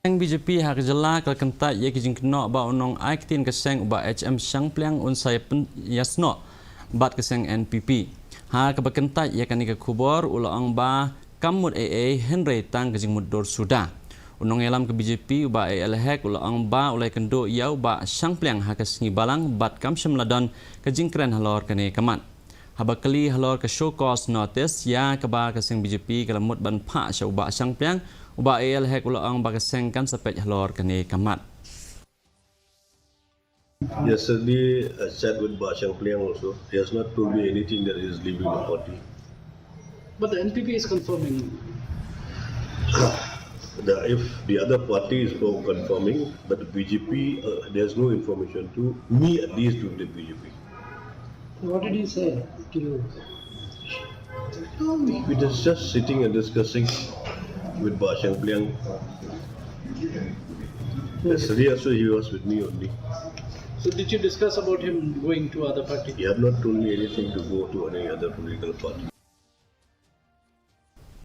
Seng BJP hak jela kal kentat ye Jingtip ba unong aiktin ke Seng ba HM Shangpliang unsai Jingpyniasnoh bat ke Seng NPP. Ha ke berkentat ye kan ke kubur ulang ba kamut AA Henry tang ke jingmudur sudah. Unong elam ke BJP ba AL hek ulang ba ulai kendo yau ba Shangpliang hak ke sengi balang bat kam semladon ke jingkren halor kene kamat. Habakali halor ke show cause notice ya ke ba ke Seng BJP ke lemut ban pa syau ba Shangpliang uba AL hek ulang ba ke Seng kan sepet halor kene kamat. Yesterday, I sat with Shangpliang also. He has not told me anything that he is leaving the party. But the NPP is confirming. If the other party is confirming, but the BJP, there's no information to me, at least to the BJP. What did he say to you? We were just sitting and discussing with Shangpliang. Yesterday also he was with me only. So did you discuss about him going to other party? He had not told me anything to go to any other political party.